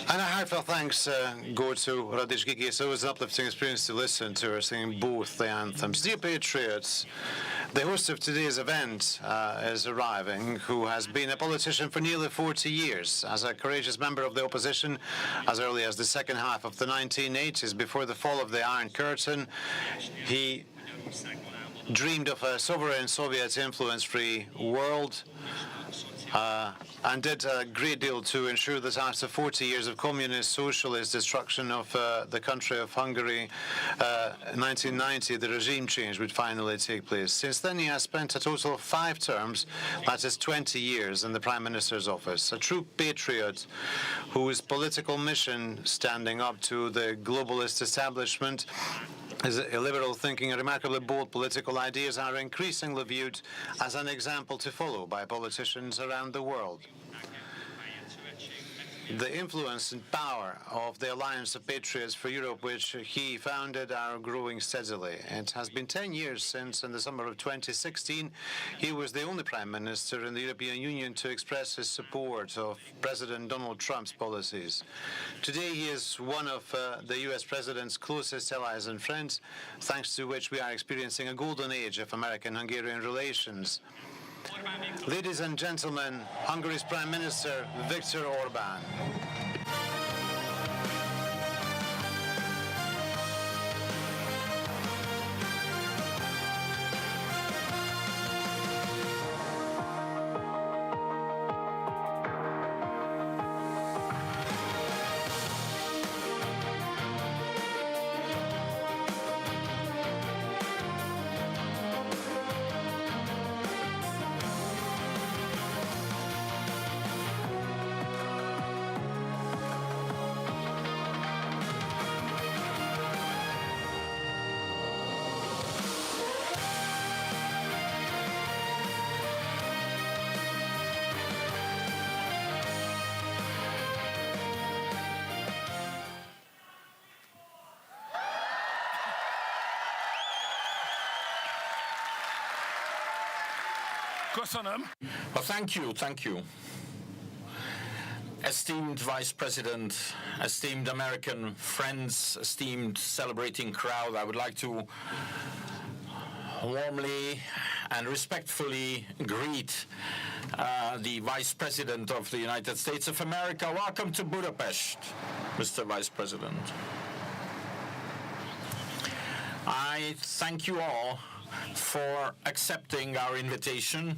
And a heartfelt thanks go to Radic Gigi. So it was an uplifting experience to listen to her singing both the anthems. Dear Patriots, the host of today's event is arriving, who has been a politician for nearly 40 years. As a courageous member of the opposition, as early as the second half of the 1980s, before the fall of the Iron Curtain, he dreamed of a sovereign Soviet influence-free world, and did a great deal to ensure that after 40 years of communist, socialist destruction of the country of Hungary, in 1990, the regime change would finally take place. Since then, he has spent a total of 5 terms, that is 20 years, in the Prime Minister's office. A true patriot whose political mission, standing up to the globalist establishment, his illiberal thinking and remarkably bold political ideas are increasingly viewed as an example to follow by politicians around the world. The influence and power of the Alliance of Patriots for Europe, which he founded, are growing steadily. It has been 10 years since, in the summer of 2016, he was the only Prime Minister in the European Union to express his support of President Donald Trump's policies. Today, he is one of the U.S. President's closest allies and friends, thanks to which we are experiencing a golden age of American-Hungarian relations. Ladies and gentlemen, Hungary's Prime Minister Viktor Orbán. Well, thank you. Esteemed Vice President, esteemed American friends, esteemed celebrating crowd, I would like to warmly and respectfully greet the Vice President of the United States of America. Welcome to Budapest, Mr. Vice President. I thank you all for accepting our invitation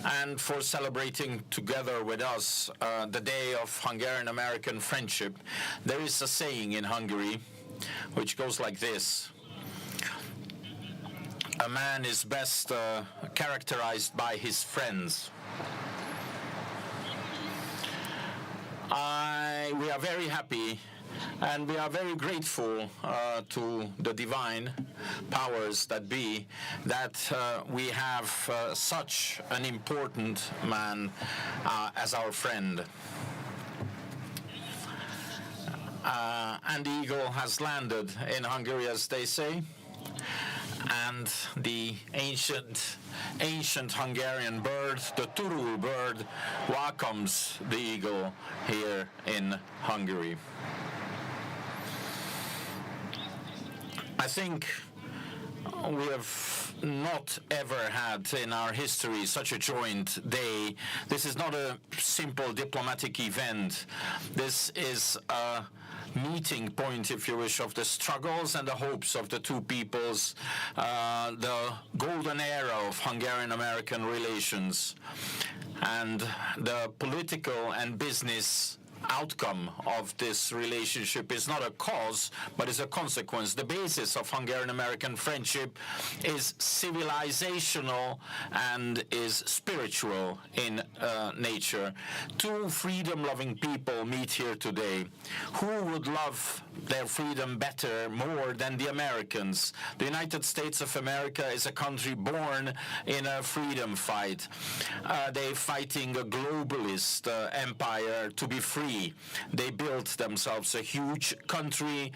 and for celebrating together with us the Day of Hungarian-American Friendship. There is a saying in Hungary which goes like this: a man is best characterized by his friends. We are very happy and we are very grateful to the divine powers that be that we have such an important man as our friend. And the eagle has landed in Hungary, as they say, and the ancient Hungarian bird, the turul bird, welcomes the eagle here in Hungary. I think we have not ever had in our history such a joint day. This is not a simple diplomatic event. This is a meeting point, if you wish, of the struggles and the hopes of the two peoples, the golden era of Hungarian-American relations, and the political and business outcome of this relationship is not a cause, but is a consequence. The basis of Hungarian-American friendship is civilizational and is spiritual in nature. Two freedom-loving people meet here today. Who would love their freedom better, more than the Americans? The United States of America is a country born in a freedom fight. They're fighting a globalist empire to be free. They built themselves a huge country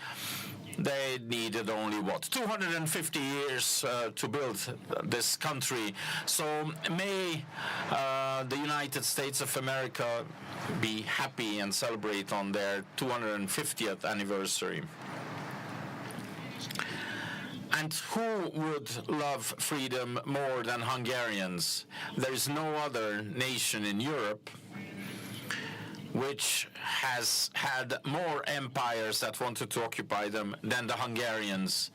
They needed only, what, 250 years to build this country. So may the United States of America be happy and celebrate on their 250th anniversary. And who would love freedom more than Hungarians? There is no other nation in Europe which has had more empires that wanted to occupy them than the Hungarians.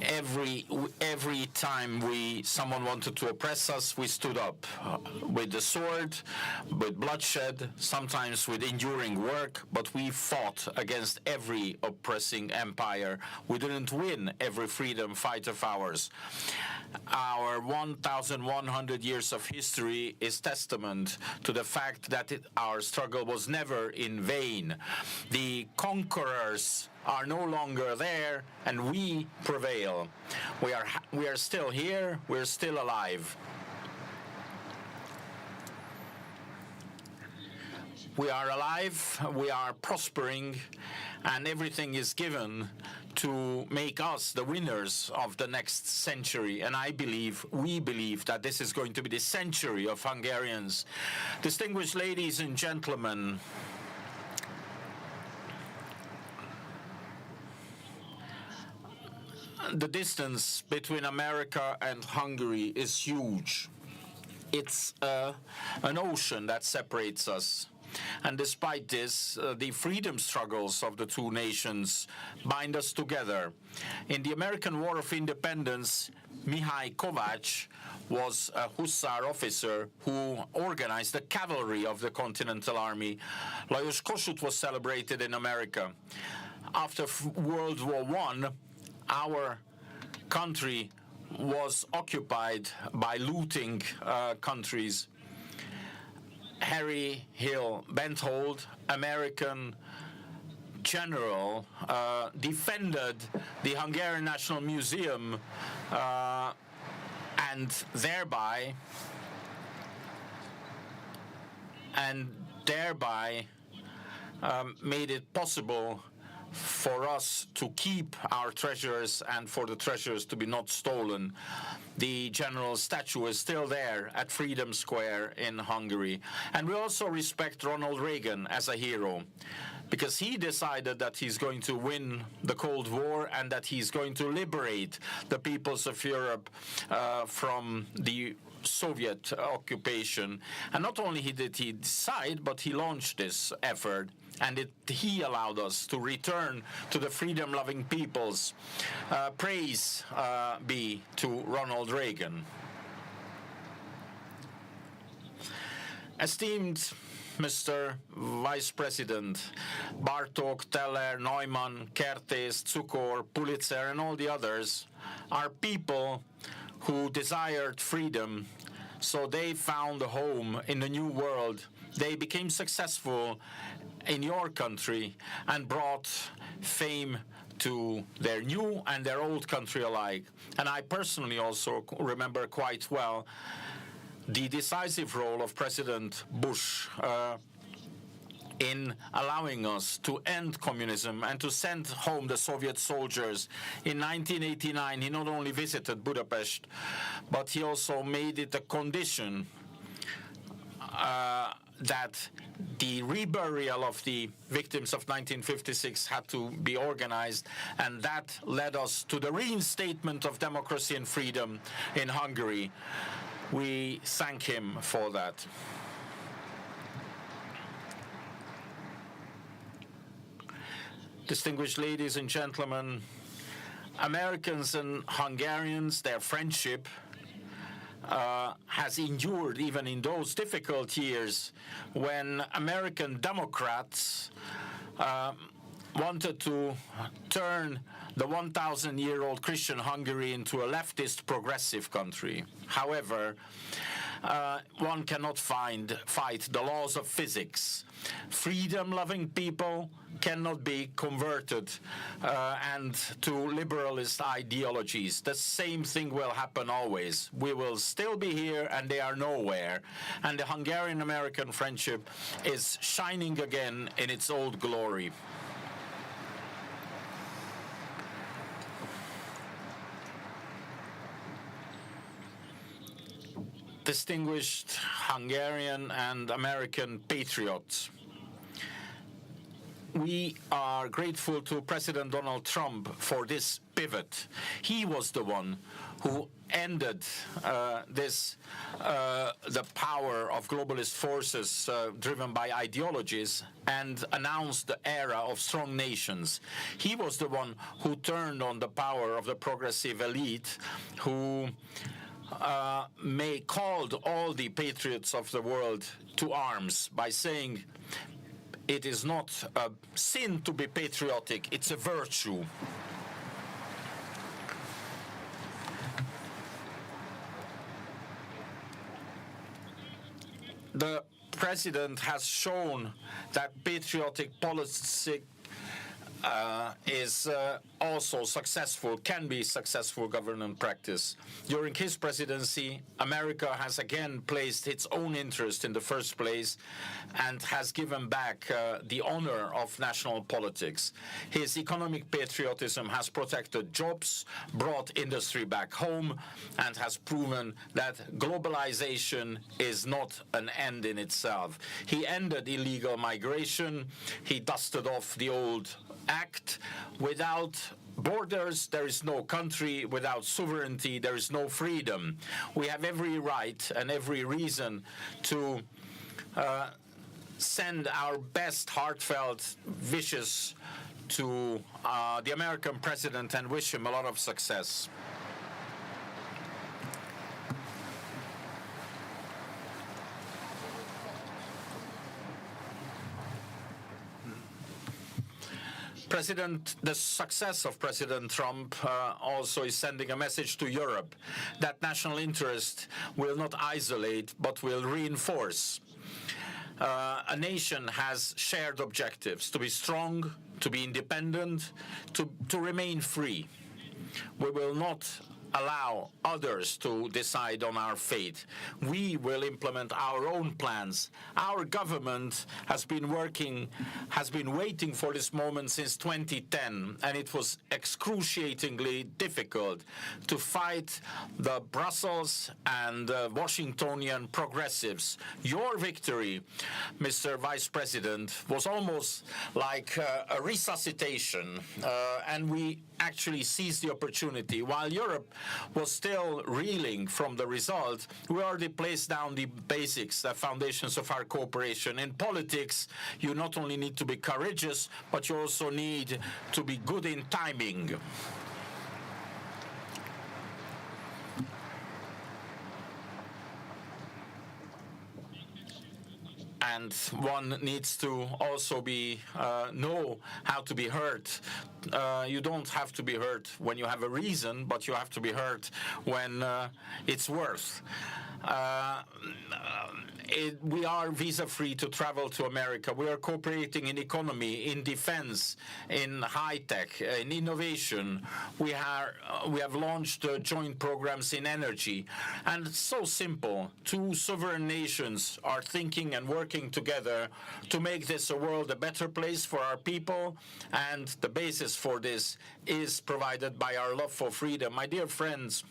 Every time someone wanted to oppress us, we stood up with the sword, with bloodshed, sometimes with enduring work, but we fought against every oppressing empire. We didn't win every freedom fight of ours. Our 1,100 years of history is testament to the fact that our struggle was never in vain. The conquerors are no longer there, and we prevail. We are still here, we're still alive. We are alive, we are prospering, and everything is given to make us the winners of the next century. And we believe that this is going to be the century of Hungarians. Distinguished ladies and gentlemen, the distance between America and Hungary is huge. It's an ocean that separates us. And despite this, the freedom struggles of the two nations bind us together. In the American War of Independence, Mihai Kovács was a hussar officer who organized the cavalry of the Continental Army. Lajos Kossuth was celebrated in America. After World War I, our country was occupied by looting countries. Harry Hill Benthold, American general, defended the Hungarian National Museum and thereby made it possible for us to keep our treasures and for the treasures to be not stolen. The general's statue is still there at Freedom Square in Hungary. And we also respect Ronald Reagan as a hero, because he decided that he's going to win the Cold War and that he's going to liberate the peoples of Europe from the Soviet occupation. And not only did he decide, but he launched this effort. And he allowed us to return to the freedom-loving peoples. Praise be to Ronald Reagan. Esteemed Mr. Vice President, Bartók, Teller, Neumann, Kertész, Cukor, Pulitzer, and all the others are people who desired freedom, so they found a home in the new world. They became successful in your country and brought fame to their new and their old country alike. And I personally also remember quite well the decisive role of President Bush in allowing us to end communism and to send home the Soviet soldiers. In 1989, he not only visited Budapest, but he also made it a condition that the reburial of the victims of 1956 had to be organized, and that led us to the reinstatement of democracy and freedom in Hungary. We thank him for that. Distinguished ladies and gentlemen, Americans and Hungarians, their friendship has endured even in those difficult years when American Democrats wanted to turn the 1,000-year-old Christian Hungary into a leftist progressive country. However, one cannot fight the laws of physics. Freedom-loving people cannot be converted and to liberalist ideologies. The same thing will happen always. We will still be here and they are nowhere. And the Hungarian-American friendship is shining again in its old glory. distinguished Hungarian and American patriots, we are grateful to President Donald Trump for this pivot. He was the one who ended the power of globalist forces driven by ideologies and announced the era of strong nations. He was the one who turned on the power of the progressive elite, who called all the patriots of the world to arms by saying, it is not a sin to be patriotic, it's a virtue. The president has shown that patriotic policy is also successful, can be successful government practice. During his presidency, America has again placed its own interest in the first place and has given back the honor of national politics. His economic patriotism has protected jobs, brought industry back home, and has proven that globalization is not an end in itself. He ended illegal migration. He dusted off the old act. Without borders, there is no country. Without sovereignty, there is no freedom. We have every right and every reason to send our best heartfelt wishes to the American president and wish him a lot of success. The success of President Trump also is sending a message to Europe that national interest will not isolate but will reinforce. A nation has shared objectives: to be strong, to be independent, to remain free. We will not allow others to decide on our fate. We will implement our own plans. Our government has been waiting for this moment since 2010, and it was excruciatingly difficult to fight the Brussels and Washingtonian progressives. Your victory, Mr. Vice President, was almost like a resuscitation, and we actually seized the opportunity. While Europe was still reeling from the result, we already placed down the basics, the foundations of our cooperation. In politics, you not only need to be courageous, but you also need to be good in timing. And one needs to also know how to be hurt. You don't have to be hurt when you have a reason, but you have to be hurt when it's worth. We are visa-free to travel to America. We are cooperating in economy, in defense, in high-tech, in innovation. We have launched joint programs in energy. And it's so simple. Two sovereign nations are thinking and working together to make this a world a better place for our people. And the basis for this is provided by our love for freedom. My dear friends,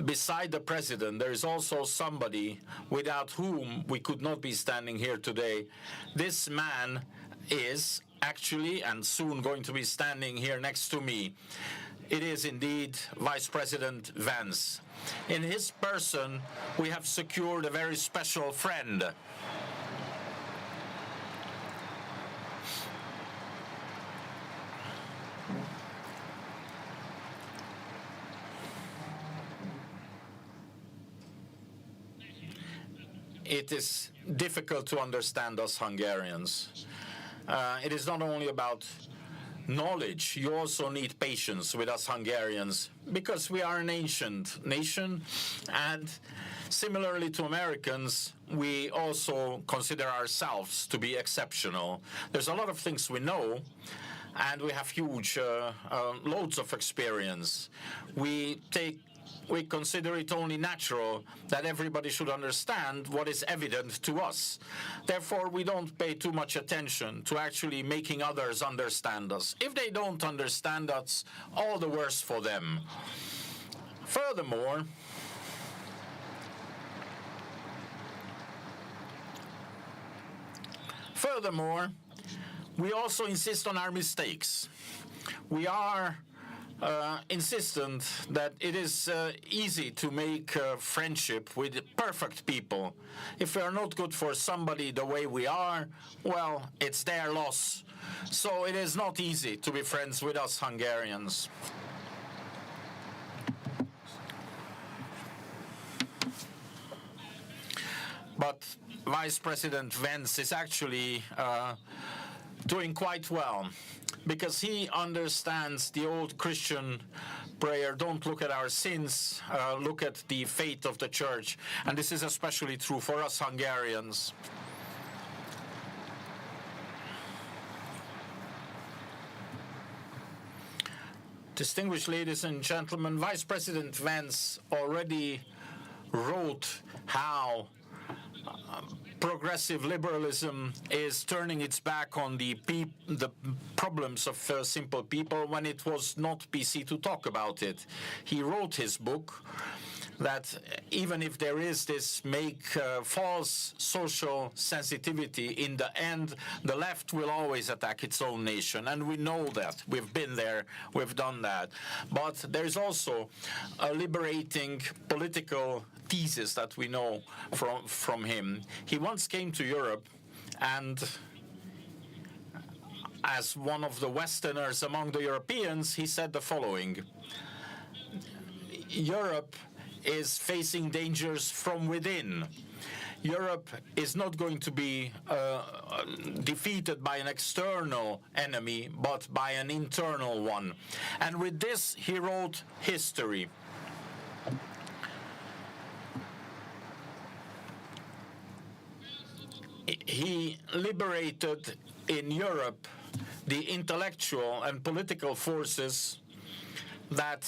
beside the president, there is also somebody without whom we could not be standing here today. This man is actually and soon going to be standing here next to me. It is indeed Vice President Vance. In his person, we have secured a very special friend. It is difficult to understand us Hungarians. It is not only about knowledge, you also need patience with us Hungarians, because we are an ancient nation, and similarly to Americans, we also consider ourselves to be exceptional. There's a lot of things we know, and we have huge loads of experience. We consider it only natural that everybody should understand what is evident to us. Therefore, we don't pay too much attention to actually making others understand us. If they don't understand us, all the worse for them. Furthermore, Furthermore, we also insist on our mistakes. We are insistent that it is easy to make friendship with perfect people. If we are not good for somebody the way we are, well, it's their loss. So it is not easy to be friends with us Hungarians. But Vice President Vance is actually doing quite well, because he understands the old Christian prayer, don't look at our sins, look at the fate of the church. And this is especially true for us Hungarians. Distinguished ladies and gentlemen, Vice President Vance already wrote how progressive liberalism is turning its back on the problems of simple people when it was not PC to talk about it. He wrote his book that even if there is this false social sensitivity, in the end, the left will always attack its own nation. And we know that. We've been there. We've done that. But there is also a liberating political thesis that we know from him. He once came to Europe, and as one of the Westerners among the Europeans, he said the following: Europe is facing dangers from within. Europe is not going to be defeated by an external enemy, but by an internal one. And with this, he wrote history. He liberated in Europe the intellectual and political forces that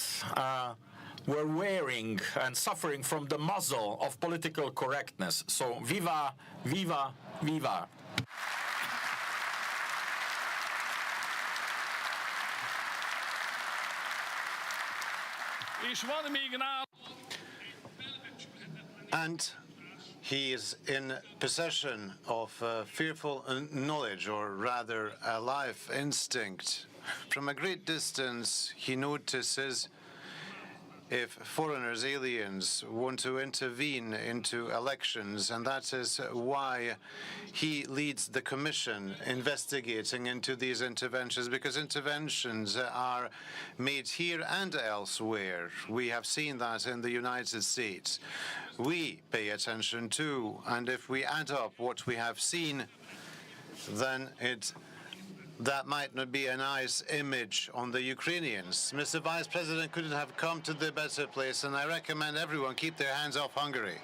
were wearing and suffering from the muzzle of political correctness. So viva, viva, viva. And he is in possession of fearful knowledge, or rather a life instinct. From a great distance, he notices if foreigners, aliens, want to intervene into elections, and that is why he leads the commission investigating into these interventions, because interventions are made here and elsewhere. We have seen that in the United States. We pay attention too, and if we add up what we have seen, then that might not be a nice image on the Ukrainians. Mr. Vice President couldn't have come to the better place, and I recommend everyone keep their hands off Hungary.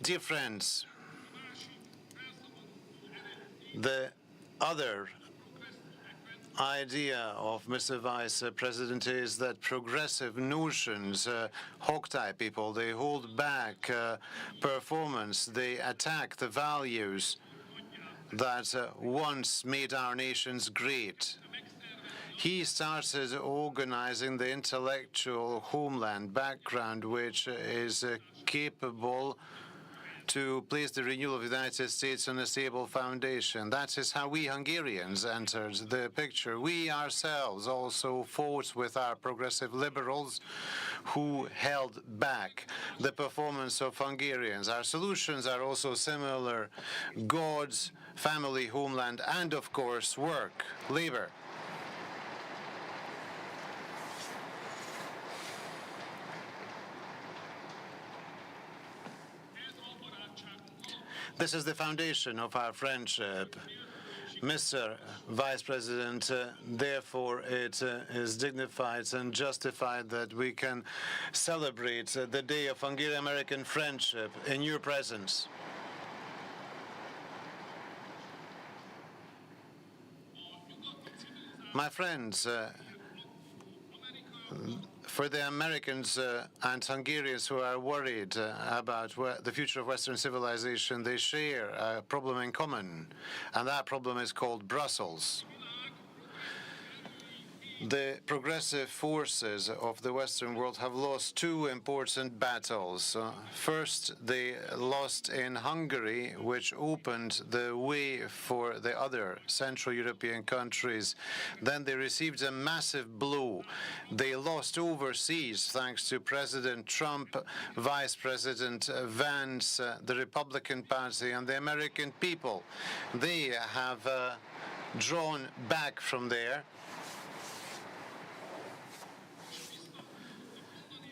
Dear friends, the other idea of Mr. Vice President is that progressive notions hogtie people. They hold back performance. They attack the values that once made our nations great. He started organizing the intellectual homeland background, which is capable to place the renewal of the United States on a stable foundation. That is how we Hungarians entered the picture. We ourselves also fought with our progressive liberals who held back the performance of Hungarians. Our solutions are also similar: God's family, homeland, and of course work, labor. This is the foundation of our friendship. Mr. Vice President, therefore it is dignified and justified that we can celebrate the Day of Hungarian-American Friendship in your presence. My friends, for the Americans and Hungarians who are worried about the future of Western civilization, they share a problem in common, and that problem is called Brussels. The progressive forces of the Western world have lost two important battles. First, they lost in Hungary, which opened the way for the other Central European countries. Then they received a massive blow. They lost overseas thanks to President Trump, Vice President Vance, the Republican Party, and the American people. They have drawn back from there.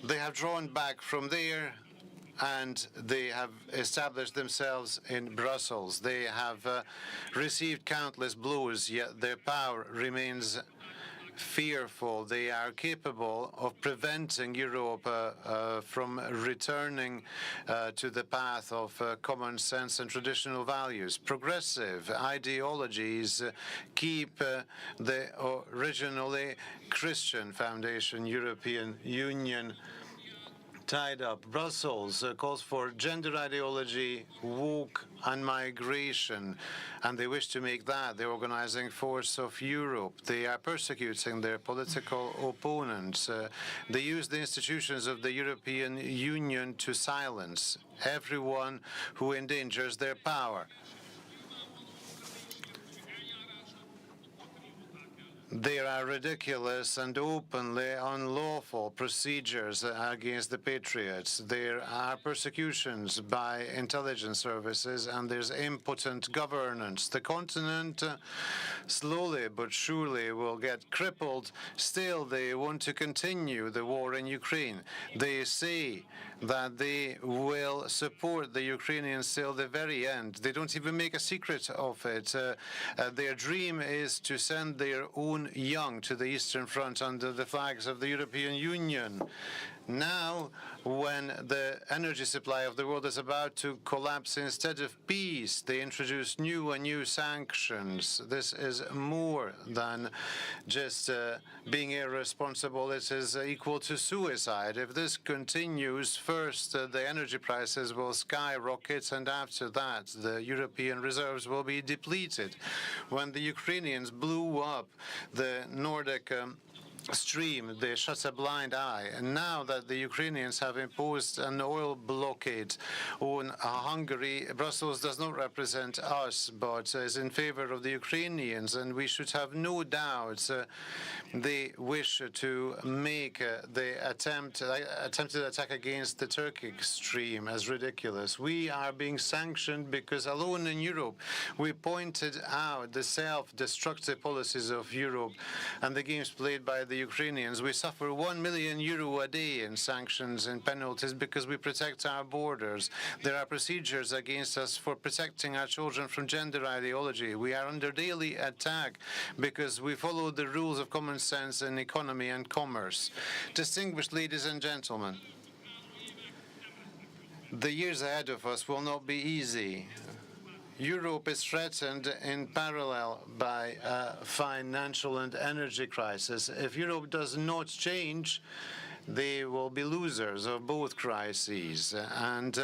They have drawn back from there, and they have established themselves in Brussels. They have received countless blows, yet their power remains fearful. They are capable of preventing Europe from returning to the path of common sense and traditional values. Progressive ideologies keep the originally Christian foundation, European Union, tied up. Brussels calls for gender ideology, woke, and migration, and they wish to make that the organizing force of Europe. They are persecuting their political opponents. They use the institutions of the European Union to silence everyone who endangers their power. There are ridiculous and openly unlawful procedures against the patriots. There are persecutions by intelligence services, and there's impotent governance. The continent slowly but surely will get crippled. Still, they want to continue the war in Ukraine. They say that they will support the Ukrainians till the very end. They don't even make a secret of it. Their dream is to send their own young to the Eastern Front under the flags of the European Union. Now, when the energy supply of the world is about to collapse, instead of peace, they introduce new and new sanctions. This is more than just being irresponsible. It is equal to suicide. If this continues, first, the energy prices will skyrocket, and after that, the European reserves will be depleted. When the Ukrainians blew up the Nordic stream, they shut a blind eye. And now that the Ukrainians have imposed an oil blockade on Hungary, Brussels does not represent us, but is in favor of the Ukrainians. And we should have no doubt they wish to make the attempted attack against the Turkic stream as ridiculous. We are being sanctioned because alone in Europe, we pointed out the self-destructive policies of Europe and the games played by the Ukrainians. We suffer €1 million a day in sanctions and penalties because we protect our borders. There are procedures against us for protecting our children from gender ideology. We are under daily attack because we follow the rules of common sense in economy and commerce. Distinguished ladies and gentlemen, the years ahead of us will not be easy. Europe is threatened in parallel by a financial and energy crisis. If Europe does not change, they will be losers of both crises. And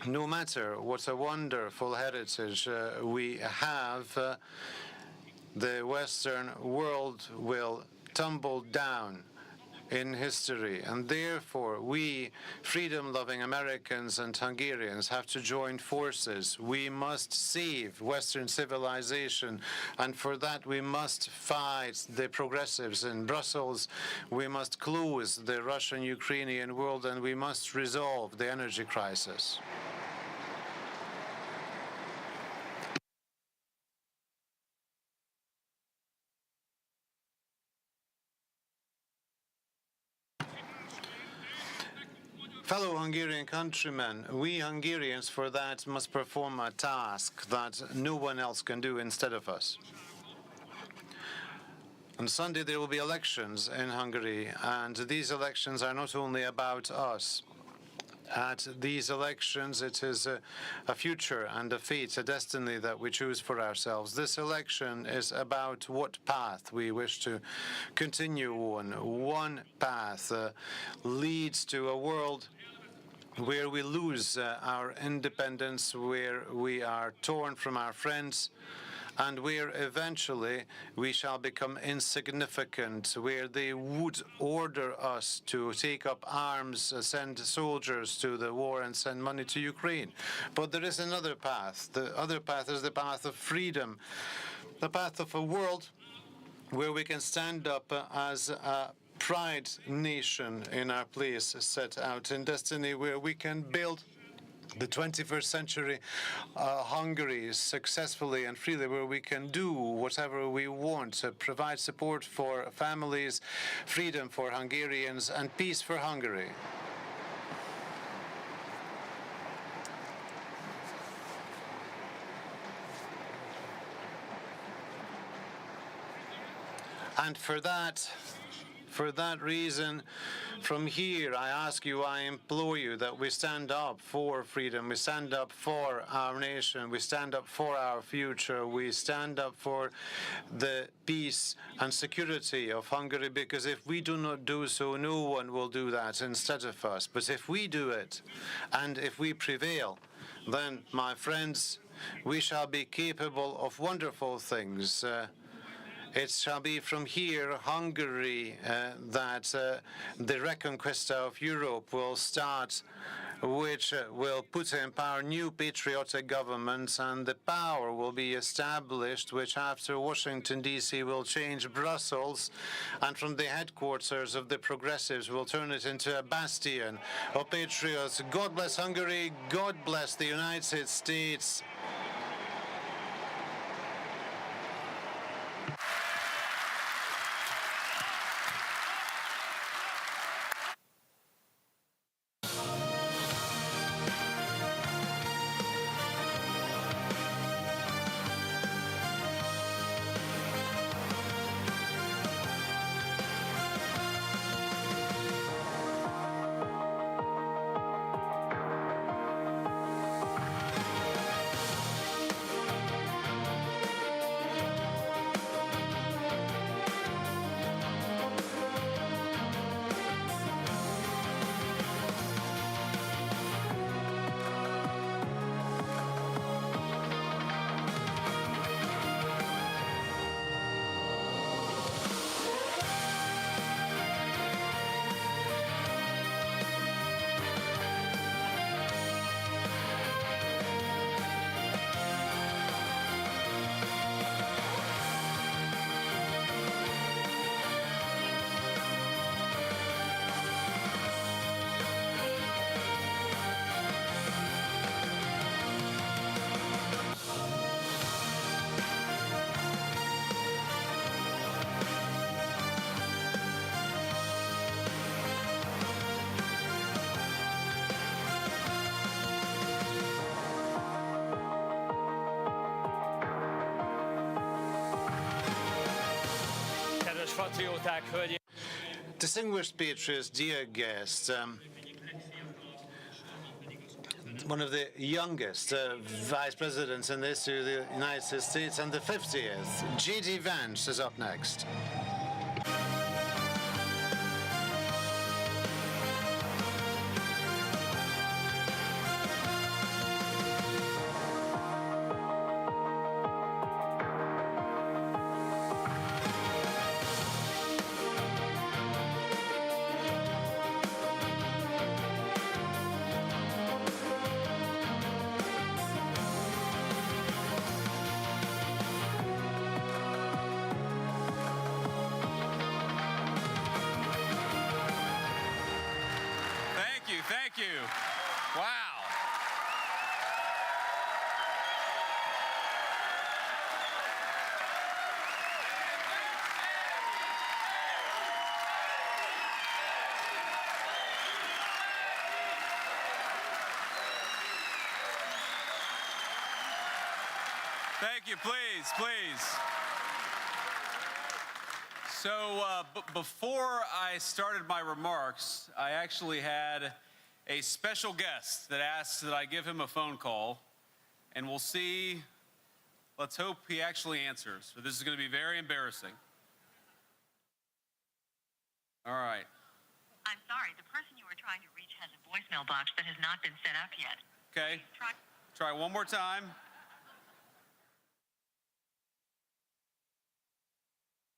no matter what a wonderful heritage we have, the Western world will tumble down in history, and therefore we freedom-loving Americans and Hungarians have to join forces. We must save Western civilization, and for that we must fight the progressives in Brussels. We must close the Russian-Ukrainian world, and we must resolve the energy crisis. Fellow Hungarian countrymen, we Hungarians for that must perform a task that no one else can do instead of us. On Sunday there will be elections in Hungary, and these elections are not only about us. At these elections, it is a future and a fate, a destiny that we choose for ourselves. This election is about what path we wish to continue on. One path leads to a world where we lose our independence, where we are torn from our friends, and where eventually we shall become insignificant, where they would order us to take up arms, send soldiers to the war and send money to Ukraine. But there is another path. The other path is the path of freedom, the path of a world where we can stand up as a pride nation in our place set out in destiny, where we can build the 21st century Hungary successfully and freely, where we can do whatever we want, provide support for families, freedom for Hungarians, and peace for Hungary. And for that reason, from here, I ask you, I implore you that we stand up for freedom, we stand up for our nation, we stand up for our future, we stand up for the peace and security of Hungary, because if we do not do so, no one will do that instead of us. But if we do it, and if we prevail, then, my friends, we shall be capable of wonderful things. It shall be from here, Hungary, that the reconquista of Europe will start, which will put in power new patriotic governments, and the power will be established, which after Washington, D.C. will change Brussels, and from the headquarters of the progressives will turn it into a bastion of patriots. God bless Hungary. God bless the United States. Distinguished patriots, dear guests, one of the youngest vice presidents in the history of the United States, and the 50th, JD Vance, is up next. Thank you. Wow. Thank you. Please. So before I started my remarks, I actually had a special guest that asked that I give him a phone call, and we'll see. Let's hope he actually answers. But this is going to be very embarrassing. All right. I'm sorry, the person you were trying to reach has a voicemail box that has not been set up yet. Okay. Try one more time.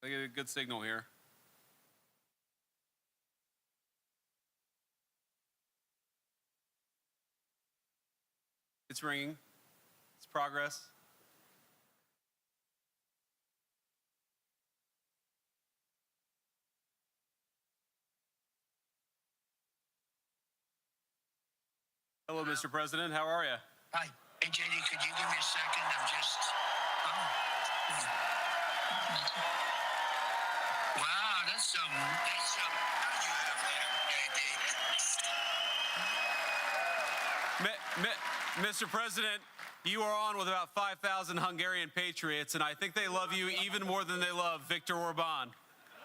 I get a good signal here. It's ringing. It's progress. Hello, Mr. President. How are you? Hi. Hey, JD, could you give me a second? I'm just... Wow, that's some... How do you have there, JD? Mr. President, you are on with about 5,000 Hungarian patriots, and I think they love you even more than they love Viktor Orbán.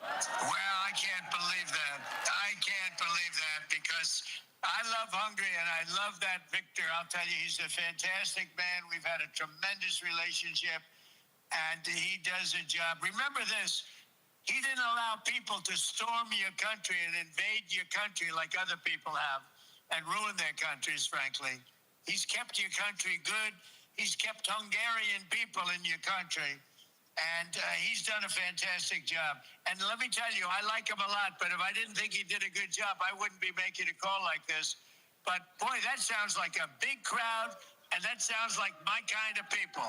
Well, I can't believe that. I can't believe that because I love Hungary and I love that Viktor. I'll tell you, he's a fantastic man. We've had a tremendous relationship and he does a job. Remember this, he didn't allow people to storm your country and invade your country like other people have and ruin their countries, frankly. He's kept your country good. He's kept Hungarian people in your country. And he's done a fantastic job. And let me tell you, I like him a lot, but if I didn't think he did a good job, I wouldn't be making a call like this. But boy, that sounds like a big crowd, and that sounds like my kind of people.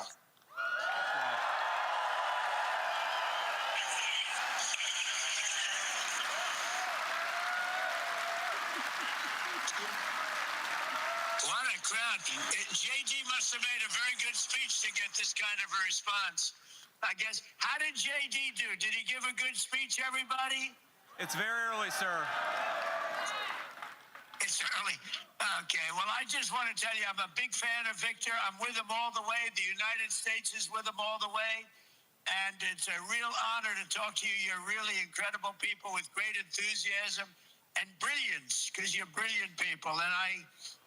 What a crowd. JD must have made a very good speech to get this kind of a response. I guess. How did JD do? Did he give a good speech, everybody? It's very early, sir. It's early. Okay, well, I just want to tell you, I'm a big fan of Viktor. I'm with him all the way. The United States is with him all the way. And it's a real honor to talk to you. You're really incredible people with great enthusiasm and brilliance, because you're brilliant people. And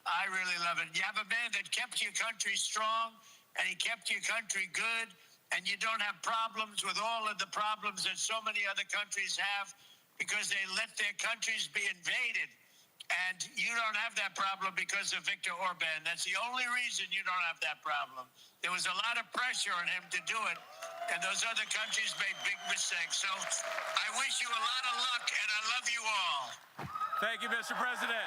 I really love it. You have a man that kept your country strong, and he kept your country good. And you don't have problems with all of the problems that so many other countries have because they let their countries be invaded. And you don't have that problem because of Viktor Orbán. That's the only reason you don't have that problem. There was a lot of pressure on him to do it, and those other countries made big mistakes. So I wish you a lot of luck, and I love you all. Thank you, Mr. President.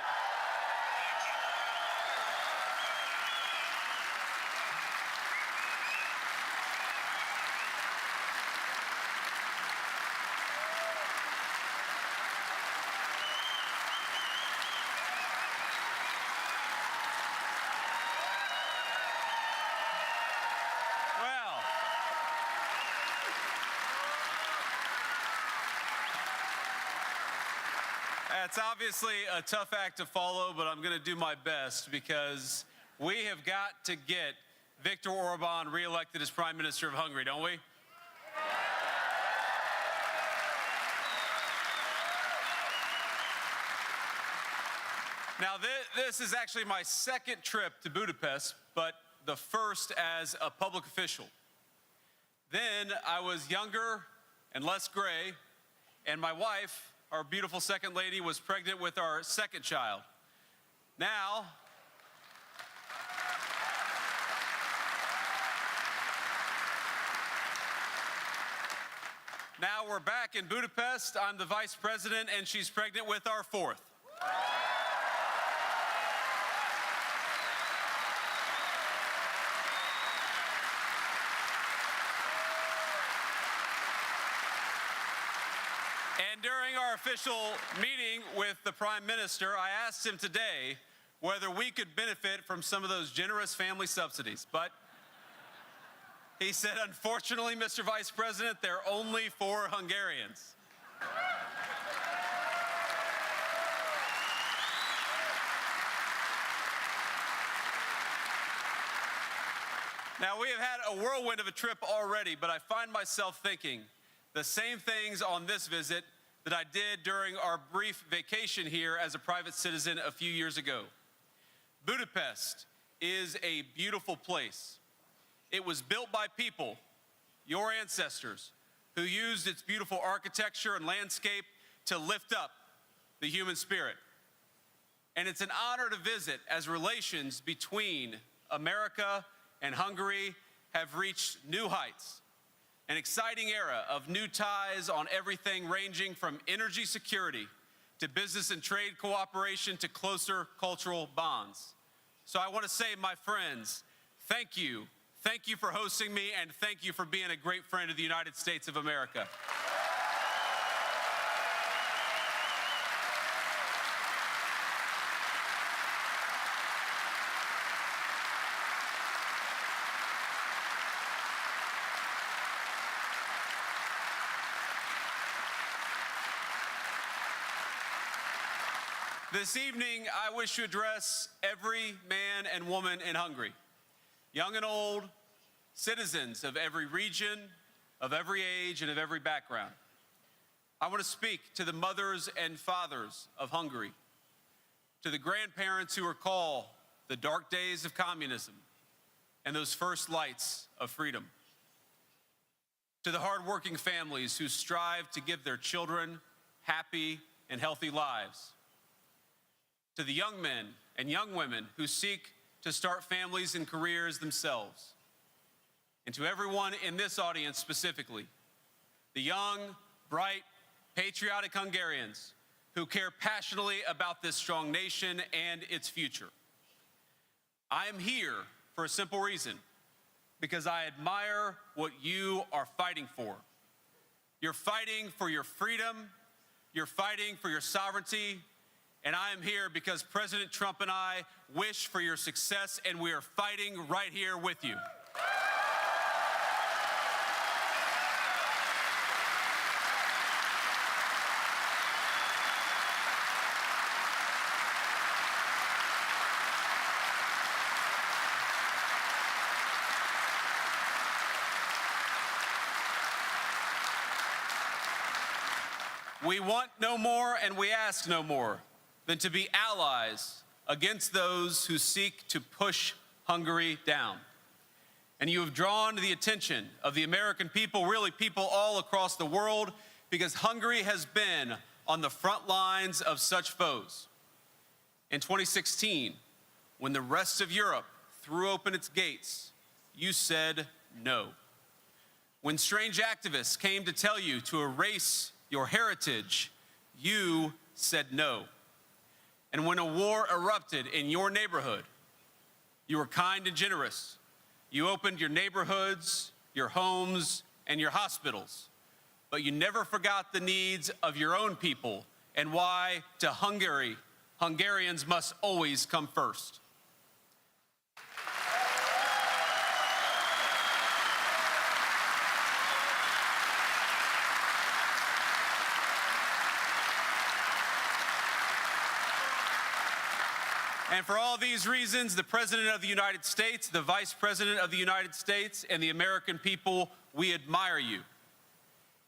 It's obviously a tough act to follow, but I'm going to do my best because we have got to get Viktor Orbán reelected as Prime Minister of Hungary, don't we? Now, this is actually my second trip to Budapest, but the first as a public official. Then I was younger and less gray, and my wife, our beautiful second lady, was pregnant with our second child. Now, we're back in Budapest. I'm the vice president, and she's pregnant with our fourth. And during our official meeting with the Prime Minister, I asked him today whether we could benefit from some of those generous family subsidies. But he said, unfortunately, Mr. Vice President, they're only for Hungarians. Now, we have had a whirlwind of a trip already, but I find myself thinking the same things on this visit that I did during our brief vacation here as a private citizen a few years ago. Budapest is a beautiful place. It was built by people, your ancestors, who used its beautiful architecture and landscape to lift up the human spirit. And it's an honor to visit as relations between America and Hungary have reached new heights. an exciting era of new ties on everything ranging from energy security to business and trade cooperation to closer cultural bonds. So I want to say, my friends, thank you. Thank you for hosting me, and thank you for being a great friend of the United States of America. This evening, I wish to address every man and woman in Hungary, young and old, citizens of every region, of every age, and of every background. I want to speak to the mothers and fathers of Hungary, to the grandparents who recall the dark days of communism and those first lights of freedom, to the hardworking families who strive to give their children happy and healthy lives, to the young men and young women who seek to start families and careers themselves, and to everyone in this audience specifically, the young, bright, patriotic Hungarians who care passionately about this strong nation and its future. I am here for a simple reason, because I admire what you are fighting for. You're fighting for your freedom, you're fighting for your sovereignty, and I am here because President Trump and I wish for your success, and we are fighting right here with you. We want no more and we ask no more than to be allies against those who seek to push Hungary down. And you have drawn the attention of the American people, really people all across the world, because Hungary has been on the front lines of such foes. In 2016, when the rest of Europe threw open its gates, you said no. When strange activists came to tell you to erase your heritage, you said no. And when a war erupted in your neighborhood, you were kind and generous. You opened your neighborhoods, your homes, and your hospitals. But you never forgot the needs of your own people and why to Hungary, Hungarians must always come first. And for all these reasons, the President of the United States, the Vice President of the United States, and the American people, we admire you.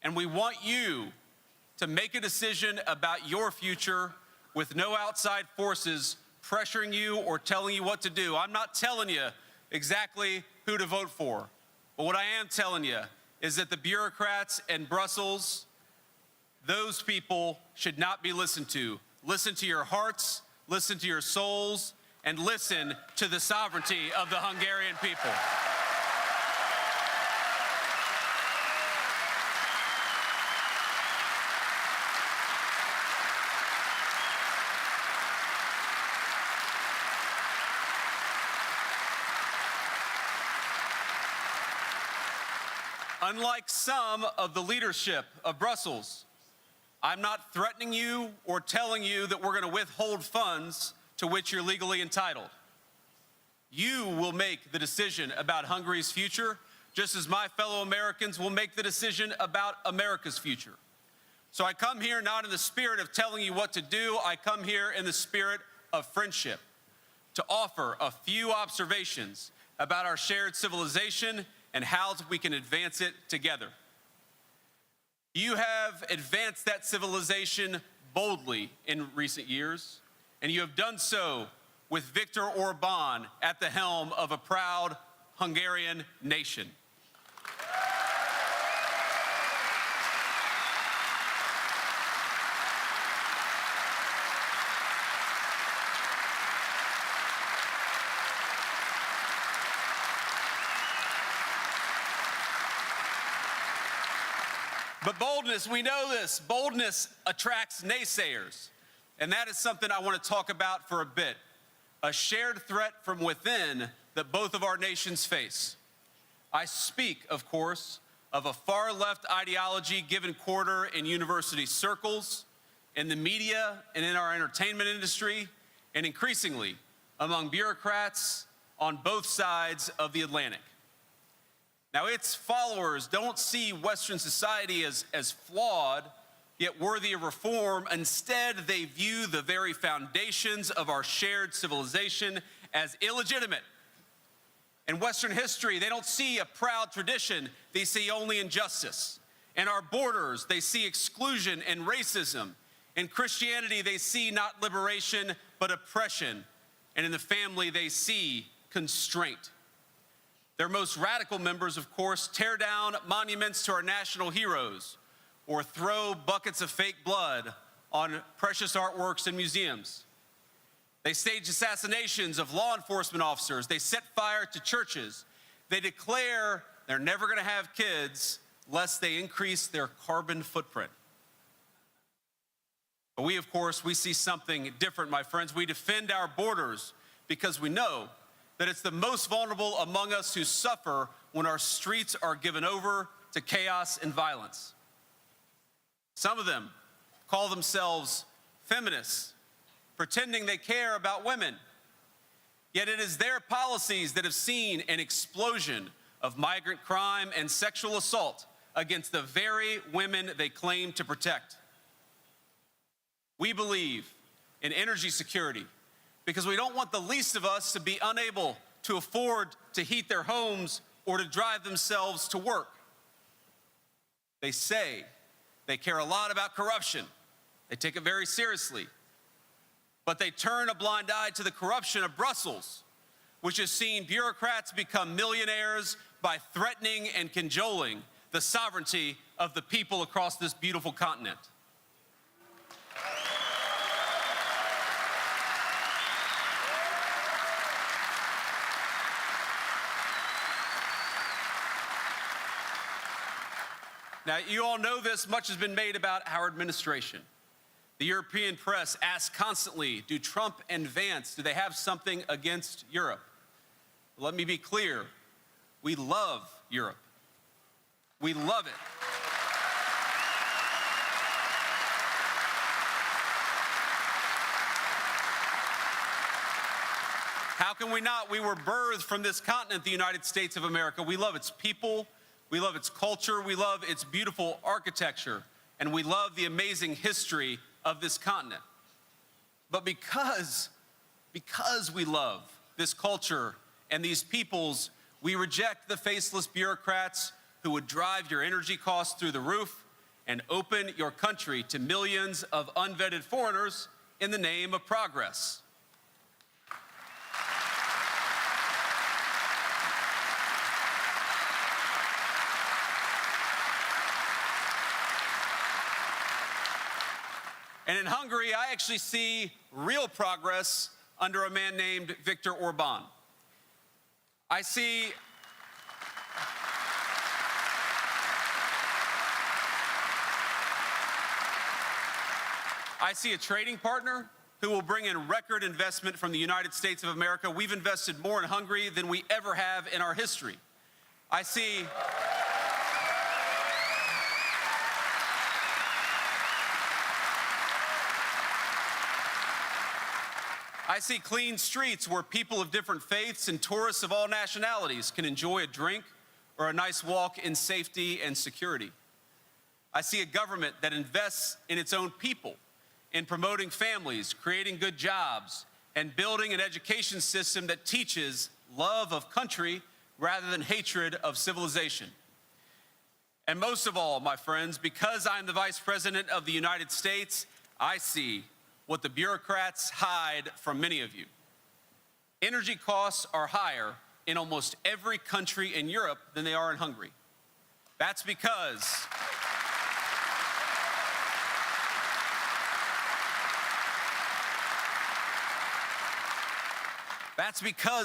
And we want you to make a decision about your future with no outside forces pressuring you or telling you what to do. I'm not telling you exactly who to vote for. But what I am telling you is that the bureaucrats in Brussels, those people should not be listened to. Listen to your hearts. Listen to your souls, and listen to the sovereignty of the Hungarian people. Unlike some of the leadership of Brussels, I'm not threatening you or telling you that we're going to withhold funds to which you're legally entitled. You will make the decision about Hungary's future, just as my fellow Americans will make the decision about America's future. So I come here not in the spirit of telling you what to do, I come here in the spirit of friendship, to offer a few observations about our shared civilization and how we can advance it together. You have advanced that civilization boldly in recent years, and you have done so with Viktor Orbán at the helm of a proud Hungarian nation. But boldness, we know this, boldness attracts naysayers. And that is something I want to talk about for a bit. A shared threat from within that both of our nations face. I speak, of course, of a far-left ideology given quarter in university circles, in the media, and in our entertainment industry, and increasingly among bureaucrats on both sides of the Atlantic. Now, its followers don't see Western society as flawed, yet worthy of reform. Instead, they view the very foundations of our shared civilization as illegitimate. In Western history, they don't see a proud tradition, they see only injustice. In our borders, they see exclusion and racism. In Christianity, they see not liberation, but oppression. And in the family, they see constraint. Their most radical members, of course, tear down monuments to our national heroes or throw buckets of fake blood on precious artworks in museums. They stage assassinations of law enforcement officers. They set fire to churches. They declare they're never going to have kids lest they increase their carbon footprint. But we, of course, we see something different, my friends. We defend our borders because we know that it's the most vulnerable among us who suffer when our streets are given over to chaos and violence. Some of them call themselves feminists, pretending they care about women. Yet it is their policies that have seen an explosion of migrant crime and sexual assault against the very women they claim to protect. We believe in energy security because we don't want the least of us to be unable to afford to heat their homes or to drive themselves to work. They say they care a lot about corruption. They take it very seriously. But they turn a blind eye to the corruption of Brussels, which has seen bureaucrats become millionaires by threatening and cajoling the sovereignty of the people across this beautiful continent. Now, you all know this, much has been made about our administration. The European press asks constantly, do Trump and Vance, do they have something against Europe? Let me be clear, we love Europe. We love it. How can we not? We were birthed from this continent, the United States of America. We love its people. We love its culture, we love its beautiful architecture, and we love the amazing history of this continent. But because we love this culture and these peoples, we reject the faceless bureaucrats who would drive your energy costs through the roof and open your country to millions of unvetted foreigners in the name of progress. And in Hungary, I actually see real progress under a man named Viktor Orbán. I see a trading partner who will bring in record investment from the United States of America. We've invested more in Hungary than we ever have in our history. I see clean streets where people of different faiths and tourists of all nationalities can enjoy a drink or a nice walk in safety and security. I see a government that invests in its own people, in promoting families, creating good jobs, and building an education system that teaches love of country rather than hatred of civilization. And most of all, my friends, because I'm the Vice President of the United States, I see what the bureaucrats hide from many of you. Energy costs are higher in almost every country in Europe than they are in Hungary. That's because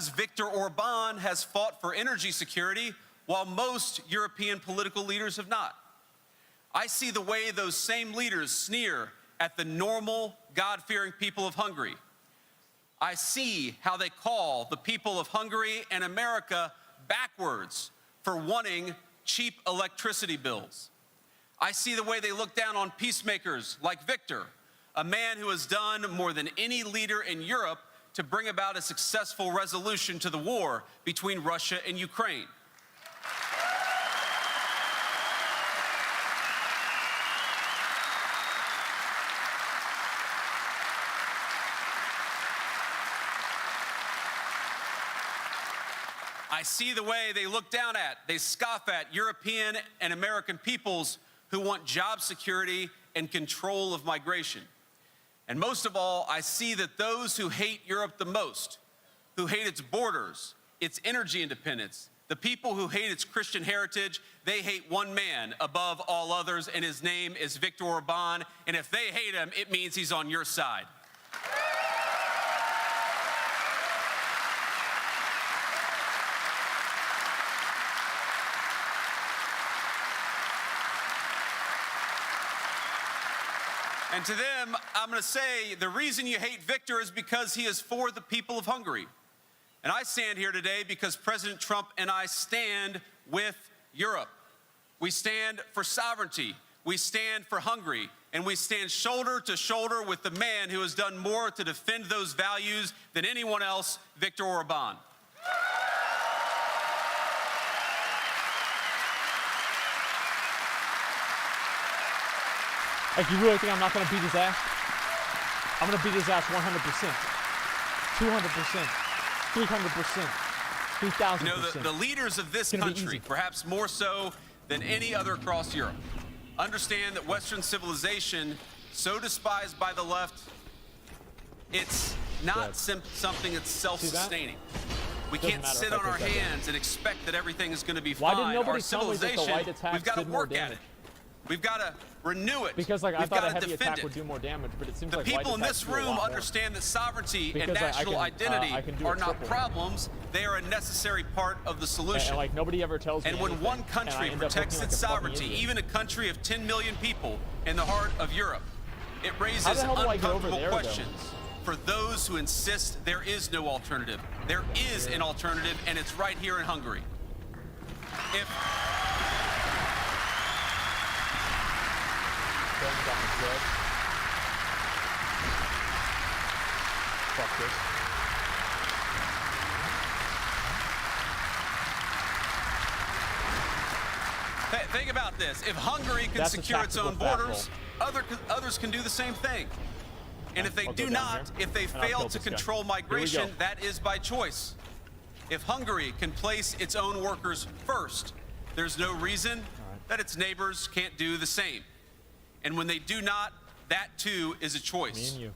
Viktor Orbán has fought for energy security while most European political leaders have not. I see the way those same leaders sneer at the normal, God-fearing people of Hungary. I see how they call the people of Hungary and America backwards for wanting cheap electricity bills. I see the way they look down on peacemakers like Viktor, a man who has done more than any leader in Europe to bring about a successful resolution to the war between Russia and Ukraine. I see the way they look down at, they scoff at European and American peoples who want job security and control of migration. And most of all, I see that those who hate Europe the most, who hate its borders, its energy independence, the people who hate its Christian heritage, they hate one man above all others, and his name is Viktor Orbán. And if they hate him, it means he's on your side. And to them, I'm going to say the reason you hate Viktor is because he is for the people of Hungary. And I stand here today because President Trump and I stand with Europe. We stand for sovereignty. We stand for Hungary. And we stand shoulder to shoulder with the man who has done more to defend those values than anyone else, Viktor Orbán. Like, you really think I'm not going to beat his ass? I'm going to beat his ass 100%, 200%, 300%, 3,000%. You know, the leaders of this country, perhaps more so than any other across Europe, understand that Western civilization, so despised by the left, it's not something that's self-sustaining. We can't sit on our hands and expect that everything is going to be fine. Our civilization, we've got to work at it. We've got to renew it. Because I thought a heavy attack would do more damage, but it seems like the people in this room understand that sovereignty and national identity are not problems. They are a necessary part of the solution. And like nobody ever tells me. And when one country protects its sovereignty, even a country of 10 million people in the heart of Europe, it raises uncomfortable questions for those who insist there is no alternative. There is an alternative, and it's right here in Hungary. Fuck this. Think about this. If Hungary can secure its own borders, others can do the same thing. And if they do not, if they fail to control migration, that is by choice. If Hungary can place its own workers first, there's no reason that its neighbors can't do the same. And when they do not, that too is a choice. Me and you.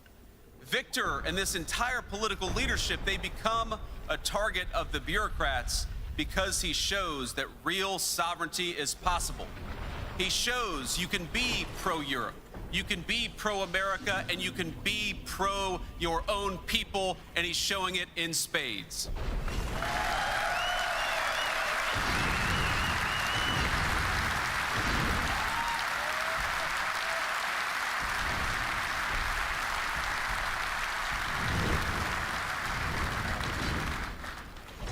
Viktor and this entire political leadership, they become a target of the bureaucrats because he shows that real sovereignty is possible. He shows you can be pro-Europe, you can be pro-America, and you can be pro your own people, and he's showing it in spades.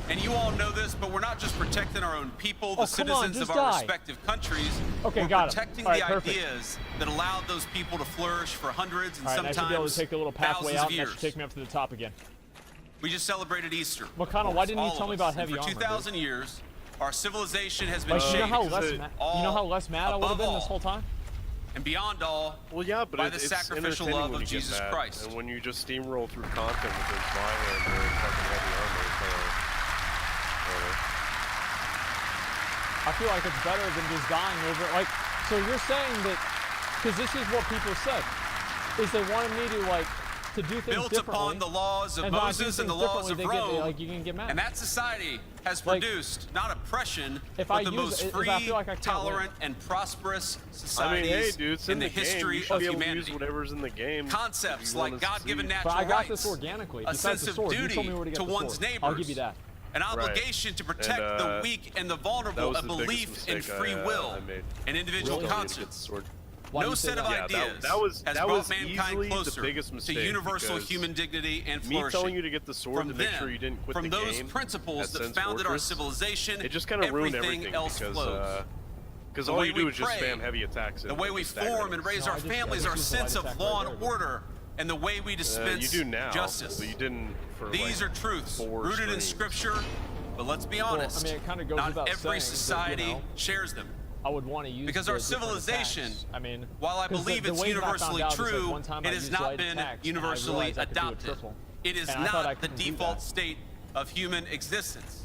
And you all know this, but we're not just protecting our own people, the citizens of our respective countries. Okay, we're protecting the ideas that allowed those people to flourish for hundreds and sometimes I should be able to take the little pathway out, and that should take me up to the top again. We just celebrated Easter. McConnell, why didn't you tell me about heavy armor? For 2,000 years, our civilization has been shaped. You know how less mad I would have been this whole time? And beyond all, by the sacrificial love of Jesus Christ. And when you just steamroll through content with those violent and fucking heavy armor, I feel like it's better than just dying over it. Like, so you're saying that, because this is what people said, is they wanted me to, like, to do things built upon the laws of Moses and the laws of Rome, you can get mad. and that society has produced not oppression, but the most free, tolerant, and prosperous societies in the history of humanity. Whatever's in the game. Concepts like God-given natural rights, rights, organically. a sense of duty to one's neighbors, I'll give you that. an obligation to protect the weak and the vulnerable, a belief in free will and individual conscience. No set of ideas has brought mankind closer to universal human dignity and flourishing. Me telling you to get the sword to make sure you didn't quit the game. From those principles that founded our civilization, it just kind of ruined everything else flows. Because all you do is just spam heavy attacks. The way we form and raise our families, our sense of law and order, and the way we dispense justice. But you didn't for These are truths rooted in Scripture, but let's be honest, I mean, it kind of goes not without every saying, society but, you know, shares them. I would want to use Because the our different civilization, attacks. I mean, while I believe it's universally true, it has used not light been attacks, and I universally realized I could do a adopted. triple. It is And I thought I not the couldn't do default that. state of human existence.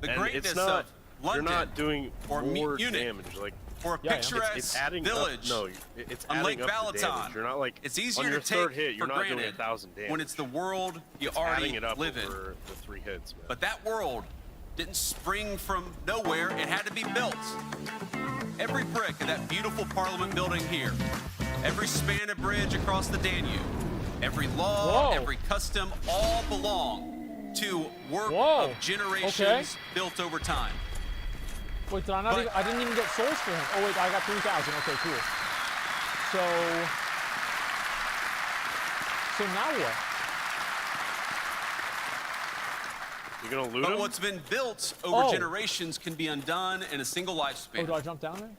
The And greatness it's not, of London you're not doing or more Munich damage. Like, or a picturesque it's adding village up, no, it's on adding Lake up the damage. Balaton. You're not like It's easier on your to take third hit. for You're not doing granted 1,000 damage. when it's the world you It's already adding it up live in. over the 3 hits, man. But that world didn't spring from nowhere. It had to be built. Every brick of that beautiful Parliament building here, every span of bridge across the Danube, every law, every custom, all belong to work of generations built over time. Wait, did I not? I didn't even get souls for him. Oh wait, I got 3,000. Okay, cool. So now what? You're gonna loot But him? what's been built over generations can be undone in a single lifespan. Oh, do I jump down there?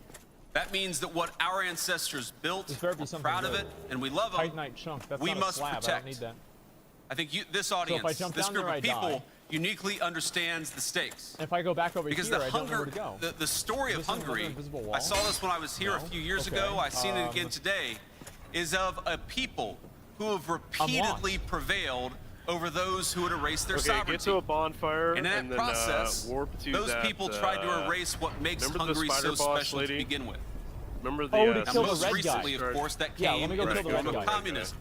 That means that what our ancestors built, we're proud of it, and we love them. Titanite chunk. That's we not must a slab. protect. I don't need that. I think this audience, this group of people, uniquely understands the stakes. If I go back over Because here, the I don't know where to go. the story of Hungary, I saw this when I was here a few years ago, I've seen it again today, is of a people who have repeatedly prevailed over those who would erase their sovereignty. Get to a bonfire, and in that process, warp to those that, people tried to erase what makes Hungary so special to begin with. Remember the to kill the most red recently, guy. of course, that Yeah, came let me go in kill the the form red of guy. communism.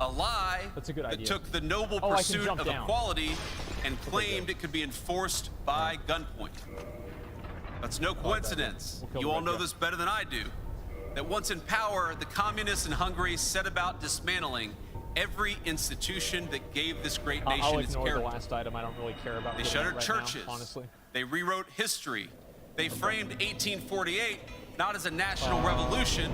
A lie That's a good that idea. took the noble I can pursuit jump of down. equality and claimed it could be enforced by gunpoint. That's no coincidence. We'll kill You the all red know guy. this better than I do. That once in power, the communists in Hungary set about dismantling every institution that gave this great nation I'll its ignore character. the last item. I don't really care about. They getting shuttered it right churches. now, honestly. They rewrote history. They framed 1848 not as a national revolution,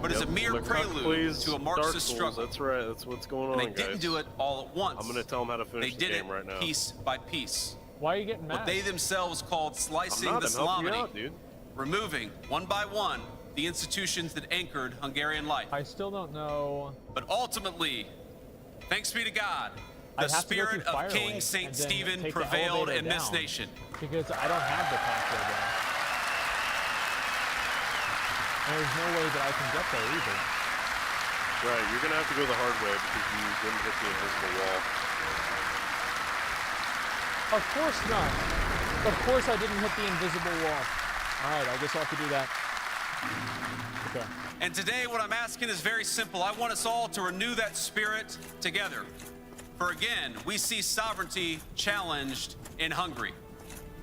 but as a mere prelude to a Marxist struggle. That's right. That's what's going on, And they didn't do it all at once. I'm going to tell them how to finish They the did game it right now. piece by piece. Why are you getting mad? What they themselves called slicing I'm the helping you salami, out, dude. removing one by one the institutions that anchored Hungarian life. I still don't know. But ultimately, thanks be to God, the I'd have to go spirit through of Firelink King St. and then Stephen take the prevailed elevator in this down, nation. Because I don't have the pathway there. And there's no way that I can get there either. Right, you're going to have to go the hard way because you didn't hit the invisible wall. Of course not. Of course I didn't hit the invisible wall. Alright, I guess I'll have to do that. Okay. And today what I'm asking is very simple. I want us all to renew that spirit together. For again, we see sovereignty challenged in Hungary.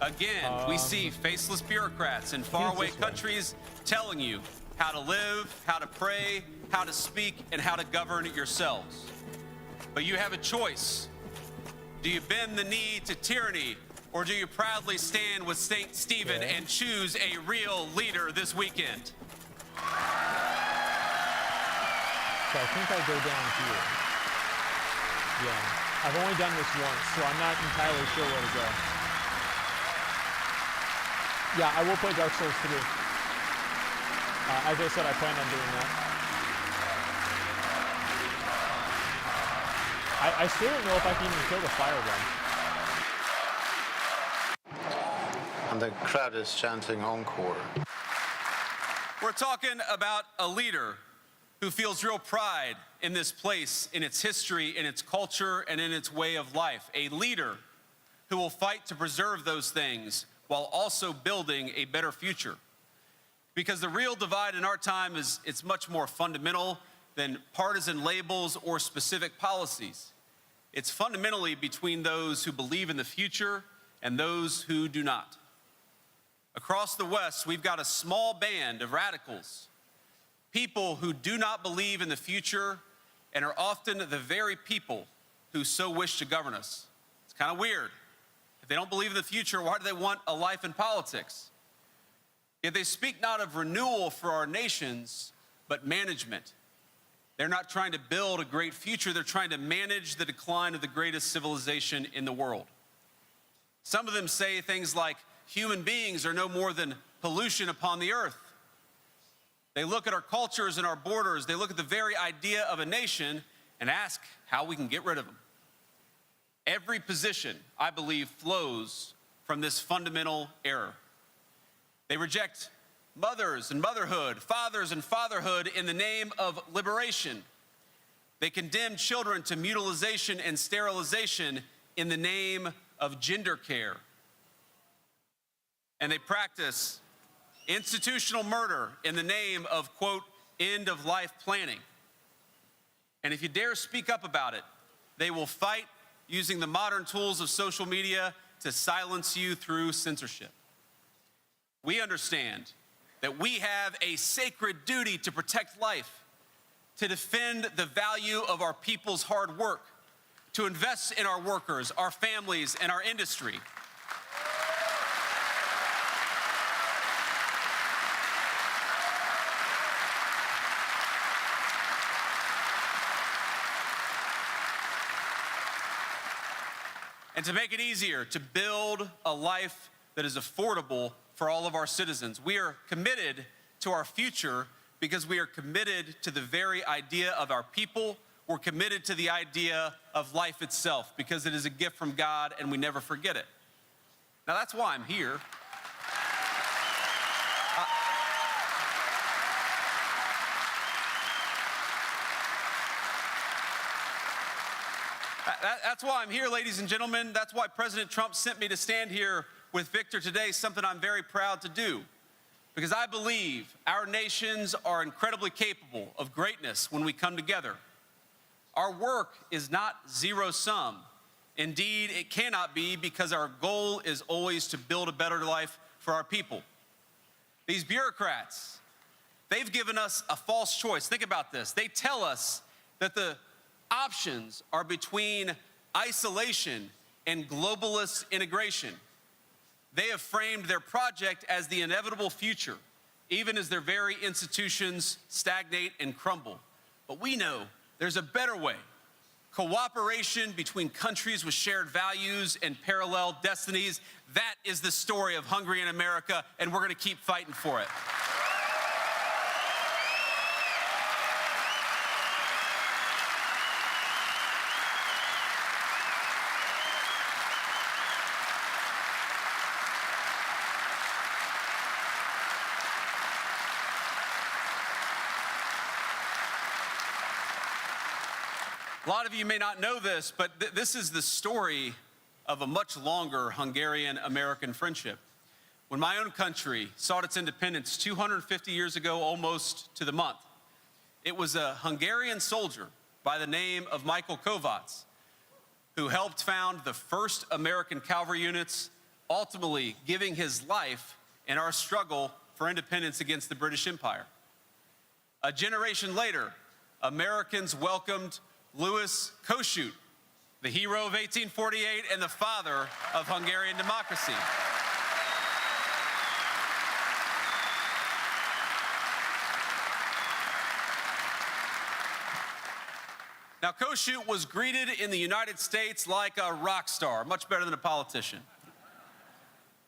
Again, we see faceless bureaucrats in faraway countries telling you how to live, how to pray, how to speak, and how to govern yourselves. But you have a choice. Do you bend the knee to tyranny, or do you proudly stand with St. Stephen and choose a real leader this weekend? So I think I go down here. Yeah. I've only done this once, so I'm not entirely sure where to go. Yeah, I will play Dark Souls 3. As I said, I plan on doing that. I still don't know if I can even kill the fire one. And the crowd is chanting encore. We're talking about a leader who feels real pride in this place, in its history, in its culture, and in its way of life. A leader who will fight to preserve those things while also building a better future. Because the real divide in our time is it's much more fundamental than partisan labels or specific policies. It's fundamentally between those who believe in the future and those who do not. Across the West, we've got a small band of radicals, people who do not believe in the future and are often the very people who so wish to govern us. It's kind of weird. If they don't believe in the future, why do they want a life in politics? Yet they speak not of renewal for our nations, but management. They're not trying to build a great future. They're trying to manage the decline of the greatest civilization in the world. Some of them say things like, human beings are no more than pollution upon the earth. They look at our cultures and our borders. They look at the very idea of a nation and ask how we can get rid of them. Every position, I believe, flows from this fundamental error. They reject mothers and motherhood, fathers and fatherhood in the name of liberation. They condemn children to mutilization and sterilization in the name of gender care. And they practice institutional murder in the name of, quote, end of life planning. And if you dare speak up about it, they will fight using the modern tools of social media to silence you through censorship. We understand that we have a sacred duty to protect life, to defend the value of our people's hard work, to invest in our workers, our families, and our industry. And to make it easier to build a life that is affordable for all of our citizens. We are committed to our future because we are committed to the very idea of our people. We're committed to the idea of life itself because it is a gift from God and we never forget it. Now that's why I'm here. That's why I'm here, ladies and gentlemen. That's why President Trump sent me to stand here with Viktor today, something I'm very proud to do. Because I believe our nations are incredibly capable of greatness when we come together. Our work is not zero-sum. Indeed, it cannot be, because our goal is always to build a better life for our people. These bureaucrats, they've given us a false choice. Think about this. They tell us that the options are between isolation and globalist integration. They have framed their project as the inevitable future, even as their very institutions stagnate and crumble. But we know there's a better way. Cooperation between countries with shared values and parallel destinies. That is the story of Hungary and America, and we're going to keep fighting for it. A lot of you may not know this, but this is the story of a much longer Hungarian-American friendship. When my own country sought its independence 250 years ago, almost to the month, it was a Hungarian soldier by the name of Michael Kovács who helped found the first American cavalry units, ultimately giving his life in our struggle for independence against the British Empire. A generation later, Americans welcomed Louis Kossuth, the hero of 1848 and the father of Hungarian democracy. Now, Kossuth was greeted in the United States like a rock star, much better than a politician.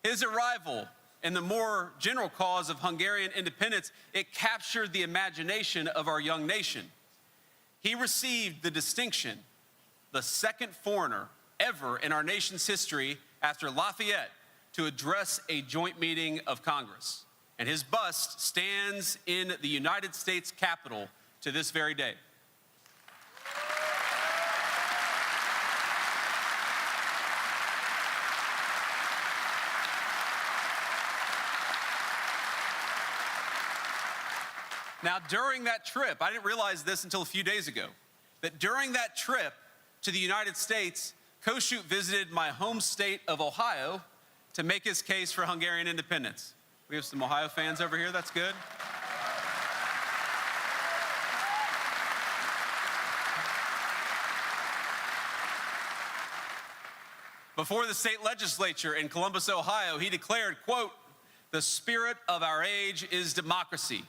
His arrival in the more general cause of Hungarian independence, it captured the imagination of our young nation. He received the distinction, the second foreigner ever in our nation's history after Lafayette, to address a joint meeting of Congress. And his bust stands in the United States Capitol to this very day. Now, during that trip, I didn't realize this until a few days ago, that during that trip to the United States, Kossuth visited my home state of Ohio to make his case for Hungarian independence. We have some Ohio fans over here. That's good. Before the state legislature in Columbus, Ohio, he declared, quote, "The spirit of our age is democracy,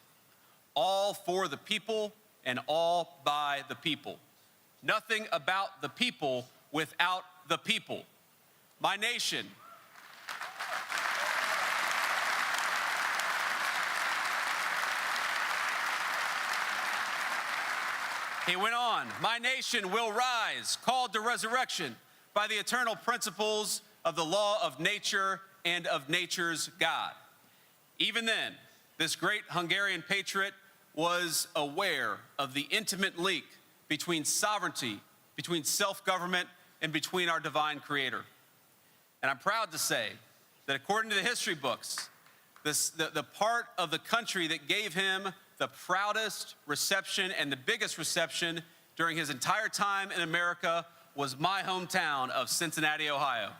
all for the people and all by the people. Nothing about the people without the people. My nation." He went on, "My nation will rise, called to resurrection by the eternal principles of the law of nature and of nature's God." Even then, this great Hungarian patriot was aware of the intimate link between sovereignty, between self-government, and between our divine creator. And I'm proud to say that according to the history books, the part of the country that gave him the proudest reception and the biggest reception during his entire time in America was my hometown of Cincinnati, Ohio.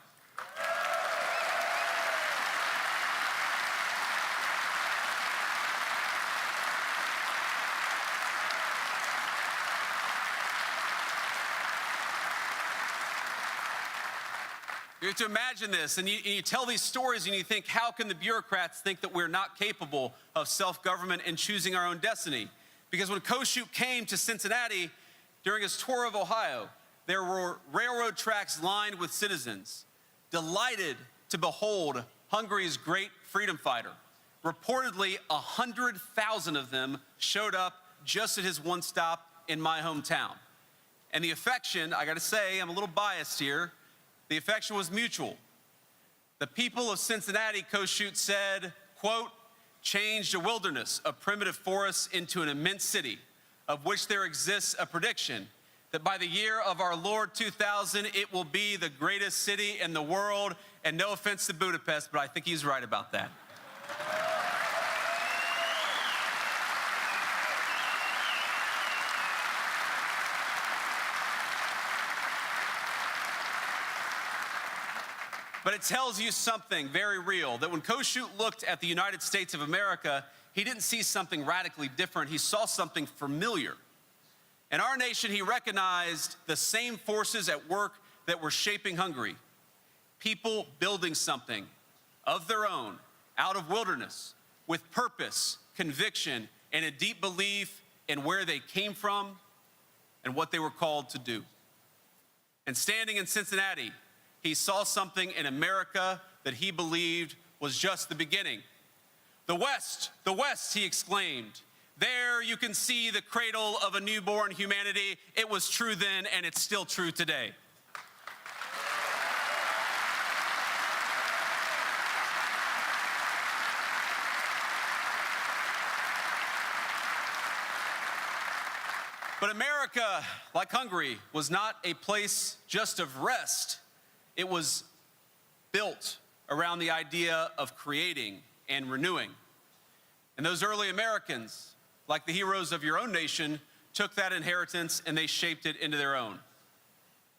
You have to imagine this, and you tell these stories and you think, how can the bureaucrats think that we're not capable of self-government and choosing our own destiny? Because when Kossuth came to Cincinnati during his tour of Ohio, there were railroad tracks lined with citizens, delighted to behold Hungary's great freedom fighter. Reportedly, 100,000 of them showed up just at his one stop in my hometown. And the affection, I gotta say, I'm a little biased here, the affection was mutual. The people of Cincinnati, Kossuth said, quote, "changed a wilderness of primitive forests into an immense city, of which there exists a prediction that by the year of our Lord 2000, it will be the greatest city in the world." And no offense to Budapest, but I think he's right about that. But it tells you something very real, that when Kossuth looked at the United States of America, he didn't see something radically different. He saw something familiar. In our nation, he recognized the same forces at work that were shaping Hungary. People building something of their own, out of wilderness, with purpose, conviction, and a deep belief in where they came from and what they were called to do. And standing in Cincinnati, he saw something in America that he believed was just the beginning. The West, he exclaimed. There you can see the cradle of a newborn humanity. It was true then, and it's still true today. But America, like Hungary, was not a place just of rest. It was built around the idea of creating and renewing. And those early Americans, like the heroes of your own nation, took that inheritance and they shaped it into their own.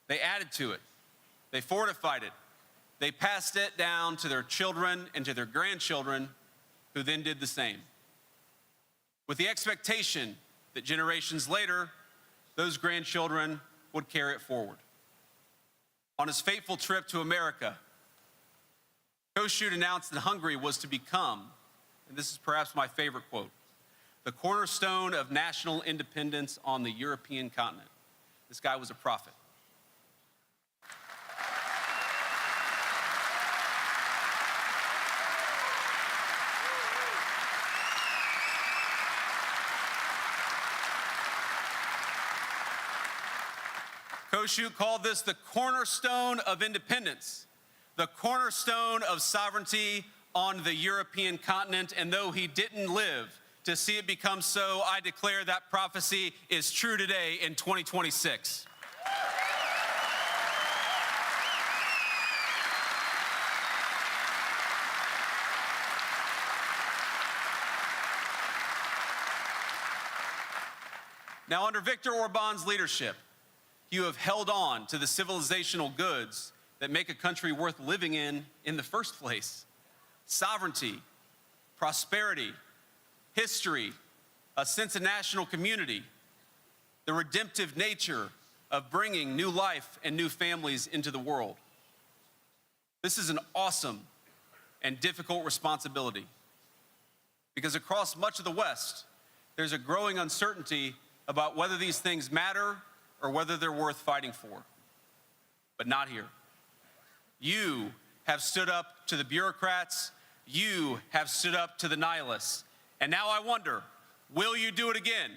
They added to it. They fortified it. They passed it down to their children and to their grandchildren, who then did the same, with the expectation that generations later, those grandchildren would carry it forward. On his fateful trip to America, Kossuth announced that Hungary was to become, and this is perhaps my favorite quote, the cornerstone of national independence on the European continent. This guy was a prophet. Kossuth called this the cornerstone of independence, the cornerstone of sovereignty on the European continent. And though he didn't live to see it become so, I declare that prophecy is true today in 2026. Now, under Viktor Orbán's leadership, you have held on to the civilizational goods that make a country worth living in the first place. Sovereignty, prosperity, history, a sense of national community, the redemptive nature of bringing new life and new families into the world. This is an awesome and difficult responsibility because across much of the West, there's a growing uncertainty about whether these things matter or whether they're worth fighting for. But not here. You have stood up to the bureaucrats. You have stood up to the nihilists. And now I wonder, will you do it again?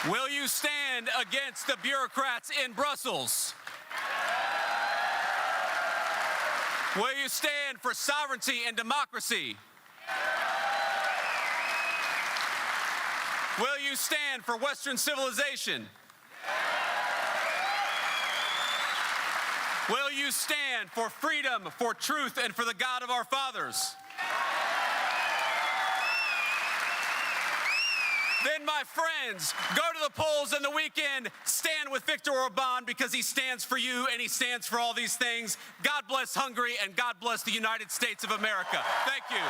Will you stand against the bureaucrats in Brussels? Will you stand for sovereignty and democracy? Will you stand for Western civilization? Will you stand for freedom, for truth, and for the God of our fathers? Then, my friends, go to the polls in the weekend, stand with Viktor Orbán because he stands for you and he stands for all these things. God bless Hungary and God bless the United States of America. Thank you.